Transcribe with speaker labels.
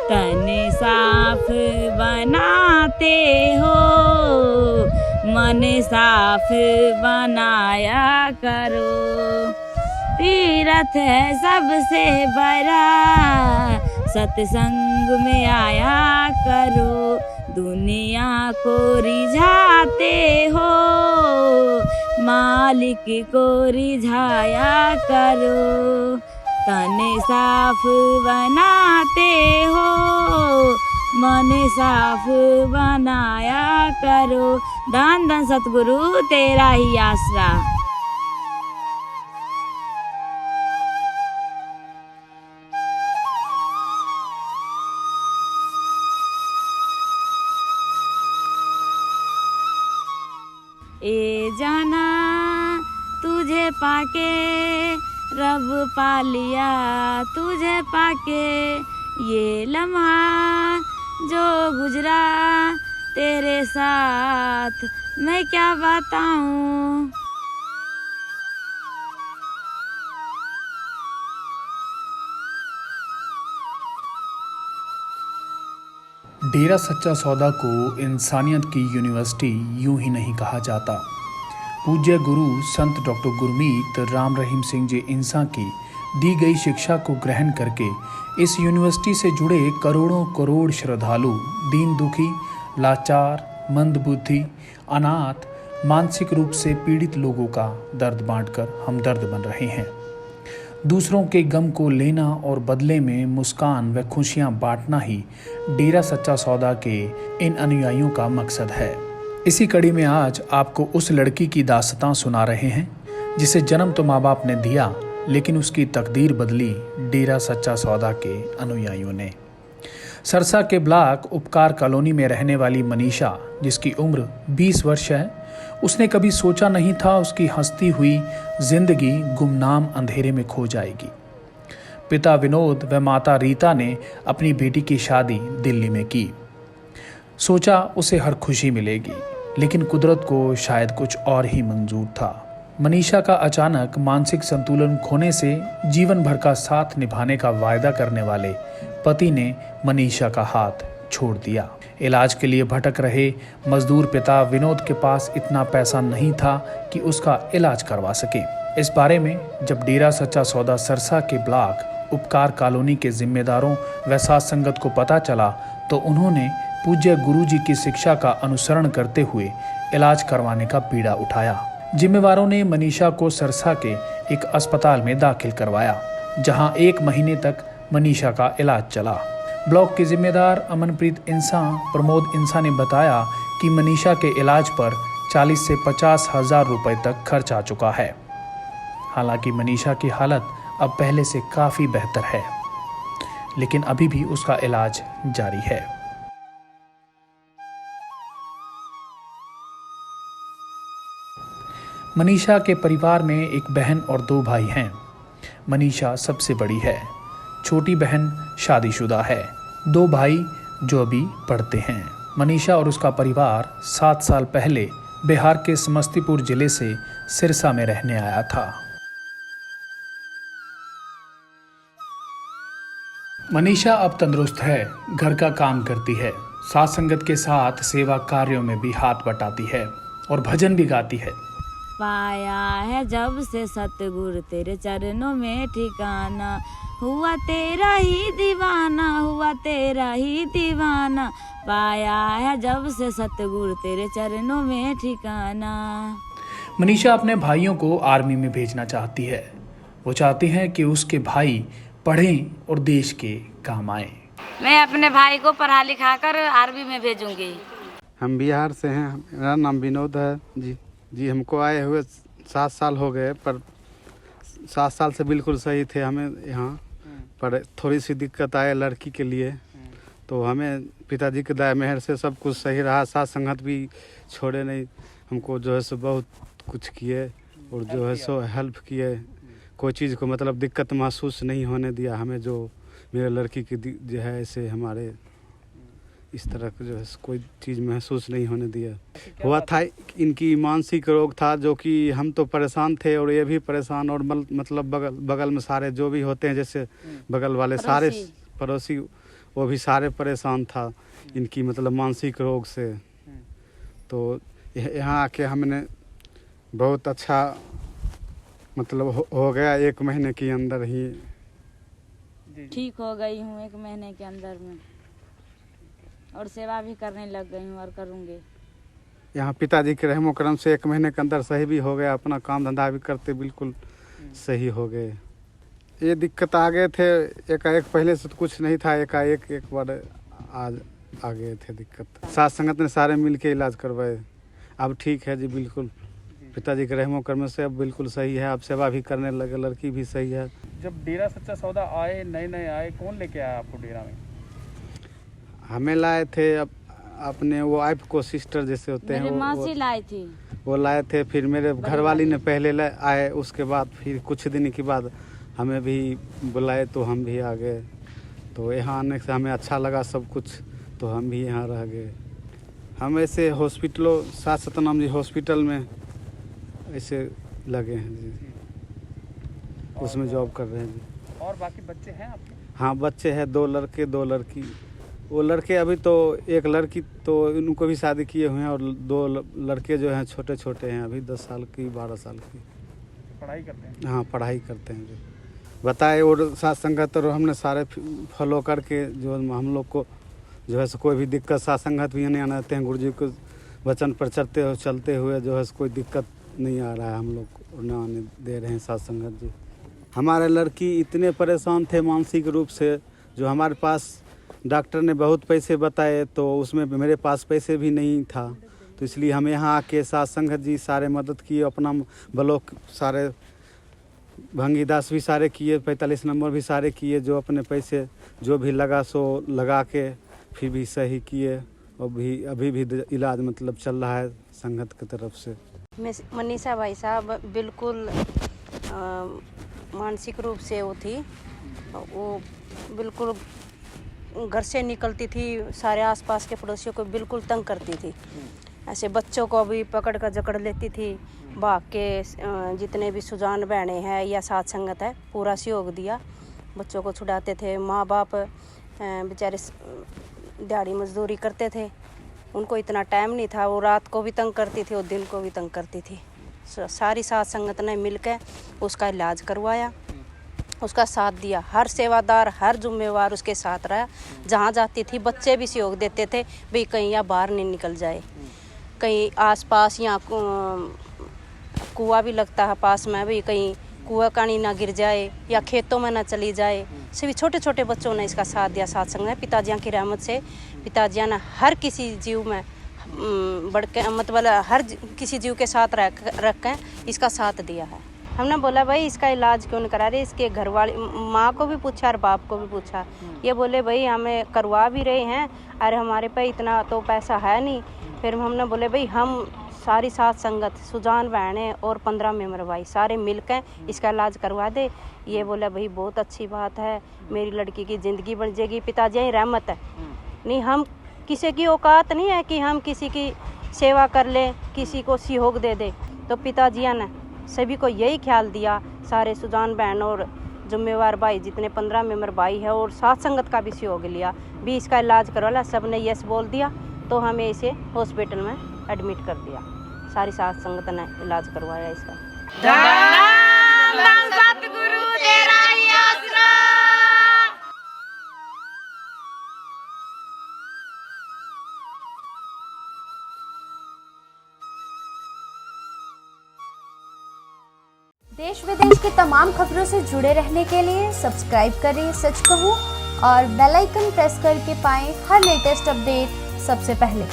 Speaker 1: तन साफ बनाते हो, मन साफ बनाया करो। तीर्थ है सबसे बड़ा, सत्संग में आया करो। दुनिया को रिझाते हो, मालिक को रिझाया करो। तन साफ बनाते हो, मन साफ बनाया करो। धन धन सतगुरु तेरा ही आसरा। ए जाना तुझे पाके रब पा लिया, तुझे पाके ये लम्हा जो गुजरा तेरे साथ मैं क्या बताऊं।
Speaker 2: डेरा सच्चा सौदा को इंसानियत की यूनिवर्सिटी यूं ही नहीं कहा जाता। पूज्य गुरु संत डॉक्टर गुरमीत राम रहीम सिंह जी इंसा की दी गई शिक्षा को ग्रहण करके इस यूनिवर्सिटी से जुड़े करोड़ों करोड़ श्रद्धालु दीन दुखी, लाचार, मंदबुद्धि, अनाथ, मानसिक रूप से पीड़ित लोगों का दर्द बांटकर हमदर्द बन रहे हैं। दूसरों के गम को लेना और बदले में मुस्कान व खुशियां बांटना ही डेरा सच्चा सौदा के इन अनुयायियों का मकसद है। इसी कड़ी में आज आपको उस लड़की की दास्तां सुना रहे हैं जिसे जन्म तो माँ बाप ने दिया, लेकिन उसकी तकदीर बदली डेरा सच्चा सौदा के अनुयायियों ने। सरसा के ब्लॉक उपकार कॉलोनी में रहने वाली मनीषा, जिसकी उम्र 20 वर्ष है, उसने कभी सोचा नहीं था उसकी हंसती हुई जिंदगी गुमनाम अंधेरे में खो जाएगी। पिता विनोद व माता रीता ने अपनी बेटी की शादी दिल्ली में की। सोचा उसे हर खुशी मिलेगी, लेकिन कुदरत को शायद कुछ और ही मंजूर था। मनीषा का अचानक मानसिक संतुलन खोने से जीवन भर का साथ निभाने का वायदा करने वाले पति ने मनीषा का हाथ छोड़ दिया। इलाज के लिए भटक रहे मजदूर पिता विनोद के पास इतना पैसा नहीं था कि उसका इलाज करवा सके। इस बारे में जब डेरा सच्चा सौदा सरसा के ब्लॉक उपकार कॉलोनी के जिम्मेदारों व साथ संगत को पता चला तो उन्होंने पूज्य गुरुजी की शिक्षा का अनुसरण करते हुए इलाज करवाने का बीड़ा उठाया। जिम्मेवारों ने मनीषा को सरसा के एक अस्पताल में दाखिल करवाया, जहां 1 महीने तक मनीषा का इलाज चला। ब्लॉक के जिम्मेदार अमनप्रीत इंसा, प्रमोद इंसा ने बताया कि मनीषा के इलाज पर 40 से 50 हजार रुपए तक खर्च आ चुका है। हालांकि मनीषा की हालत अब पहले से काफ़ी बेहतर है, लेकिन अभी भी उसका इलाज जारी है। मनीषा के परिवार में एक बहन और 2 भाई हैं। मनीषा सबसे बड़ी है। छोटी बहन शादीशुदा है। 2 भाई जो अभी पढ़ते हैं। मनीषा और उसका परिवार 7 साल पहले बिहार के समस्तीपुर जिले से सिरसा में रहने आया था। मनीषा अब तंदुरुस्त है, घर का काम करती है, साथ संगत के साथ सेवा कार्यों में भी हाथ बटाती है और भजन भी गाती है।
Speaker 1: पाया है जब से सतगुरु तेरे चरणों में ठिकाना, हुआ तेरा ही दीवाना, हुआ तेरा ही दीवाना। पाया है जब से सतगुरु तेरे चरणों में ठिकाना।
Speaker 2: मनीषा अपने भाइयों को आर्मी में भेजना चाहती है। वो चाहती हैं कि उसके भाई पढ़ें और देश के काम आए।
Speaker 1: मैं अपने भाई को पढ़ा लिखा कर आर्मी में भेजूंगी।
Speaker 3: हम बिहार से हैं। मेरा नाम विनोद है जी। हमको आए हुए 7 साल हो गए, पर 7 साल से बिल्कुल सही थे हमें यहाँ, पर थोड़ी सी दिक्कत आए लड़की के लिए, तो हमें पिताजी के दया मेहर से सब कुछ सही रहा। साथ संगत भी छोड़े नहीं, हमको जो है सो बहुत कुछ किए और जो है सो हेल्प किए। कोई चीज़ को मतलब दिक्कत महसूस नहीं होने दिया हमें। जो मेरे लड़की की जो है ऐसे हमारे इस तरह का जो है कोई चीज़ महसूस नहीं होने दिया। हुआ था इनकी मानसिक रोग था, जो कि हम तो परेशान थे और ये भी परेशान, और मतलब बगल में सारे जो भी होते हैं, जैसे बगल वाले सारे पड़ोसी, वो भी सारे परेशान था इनकी मतलब मानसिक रोग से। तो यहाँ आके हमने बहुत अच्छा मतलब हो गया, 1 महीने के अंदर ही
Speaker 1: ठीक हो गई हूँ 1 महीने के अंदर में, और सेवा भी करने लग गई हूँ और करूँगी।
Speaker 3: यहाँ पिताजी के रहमो करम से 1 महीने के अंदर सही भी हो गया, अपना काम धंधा भी करते बिल्कुल सही हो गए। ये दिक्कत आ गए थे एकाएक, पहले से तो कुछ नहीं था, एकाएक एक बार आज आ गए थे दिक्कत। साथ संगत ने सारे मिल के इलाज करवाए, अब ठीक है जी बिल्कुल। पिताजी के रहमो करम से अब बिल्कुल सही है, अब सेवा भी करने लगे, लड़की भी सही है।
Speaker 2: जब डेरा सच्चा सौदा आए, नए आए, कौन लेके आया आपको डेरा में?
Speaker 3: हमें लाए थे अपने वो वाइफ को, सिस्टर जैसे होते हैं,
Speaker 1: मेरी मासी लाई थी,
Speaker 3: वो लाए थे। फिर मेरे घरवाली ने पहले आए, उसके बाद फिर कुछ दिन के बाद हमें भी बुलाए तो हम भी आ गए। तो यहाँ आने से हमें अच्छा लगा सब कुछ, तो हम भी यहाँ रह गए। हम ऐसे हॉस्पिटलों, सात सतनाम जी हॉस्पिटल में ऐसे लगे हैं जी, उसमें जॉब कर रहे हैं जी।
Speaker 2: और बाकी बच्चे हैं आपके?
Speaker 3: हाँ बच्चे हैं, 2 लड़के 2 लड़की। वो लड़के अभी तो, एक लड़की तो उनको भी शादी किए हुए हैं, और 2 लड़के जो हैं छोटे छोटे हैं, अभी 10 साल की 12 साल की।
Speaker 2: पढ़ाई करते हैं?
Speaker 3: हाँ पढ़ाई करते हैं जी। बताए और साथ संगत और हमने सारे फॉलो करके जो हम लोग को जो है कोई भी दिक्कत, साथ संगत भी नहीं आने देते हैं। गुरु जी के वचन पर चलते हुए जो है कोई दिक्कत नहीं आ रहा है, हम लोग को ना आने दे रहे हैं साथ संगत जी। हमारे लड़की इतने परेशान थे मानसिक रूप से, जो हमारे पास डॉक्टर ने बहुत पैसे बताए, तो उसमें मेरे पास पैसे भी नहीं था, तो इसलिए हम यहाँ आके साथ संगत जी सारे मदद किए, अपना ब्लॉक सारे भंगीदास भी सारे किए, 45 नंबर भी सारे किए, जो अपने पैसे जो भी लगा सो लगा के फिर भी सही किए, और भी अभी भी इलाज मतलब चल रहा है संगत की तरफ से।
Speaker 4: मैं मनीषा भाई साहब बिल्कुल मानसिक रूप से वो थी, वो बिल्कुल घर से निकलती थी, सारे आसपास के पड़ोसियों को बिल्कुल तंग करती थी। ऐसे बच्चों को भी पकड़ कर जकड़ लेती थी, भाग के जितने भी सुजान बहनें हैं या साथ संगत है पूरा सहयोग दिया, बच्चों को छुड़ाते थे। माँ बाप बेचारे दिहाड़ी मजदूरी करते थे, उनको इतना टाइम नहीं था, वो रात को भी तंग करती थी और दिन को भी तंग करती थी। सारी साथ संगत ने मिलकर उसका इलाज करवाया, उसका साथ दिया, हर सेवादार हर जिम्मेवार उसके साथ रहा। जहाँ जाती थी बच्चे भी सहयोग देते थे, भाई कहीं या बाहर नहीं निकल जाए, कहीं आसपास यहाँ कुआं भी लगता है पास में, भाई कहीं कुआं कानी ना गिर जाए या खेतों में ना चली जाए। सभी छोटे छोटे बच्चों ने इसका साथ दिया साथ संगत। पिताजियाँ की रहमत से पिताजियाँ ने हर किसी जीव में बढ़ के मतलब हर किसी जीव के साथ रख के इसका साथ दिया है। हमने बोला भाई इसका इलाज क्यों नहीं करा रहे, इसके घर वाले माँ को भी पूछा और बाप को भी पूछा, ये बोले भाई हमें करवा भी रहे हैं, अरे हमारे पे इतना तो पैसा है नहीं। फिर हमने बोले भाई हम सारी साथ संगत सुजान बहनें और 15 मेंबर भाई सारे मिलकर इसका इलाज करवा दे। ये बोला भाई बहुत अच्छी बात है, मेरी लड़की की ज़िंदगी बन जाएगी। पिताजी ही रहमत है, नहीं हम किसी की औकात नहीं है कि हम किसी की सेवा कर लें, किसी को सहयोग दे दे। तो पिताजिया ने सभी को यही ख्याल दिया, सारे सुजान बहन और जिम्मेवार भाई जितने 15 मेंबर भाई है और साथ संगत का भी सहयोग लिया, भी इसका इलाज करवा। सब ने यस बोल दिया, तो हमें इसे हॉस्पिटल में एडमिट कर दिया। सारी साथ संगत ने इलाज करवाया इसका।
Speaker 1: सतगुरु तेरा ही आसरा।
Speaker 5: देश विदेश की तमाम खबरों से जुड़े रहने के लिए सब्सक्राइब करें सच कहूं और बेल आइकन प्रेस करके पाएं हर लेटेस्ट अपडेट सबसे पहले।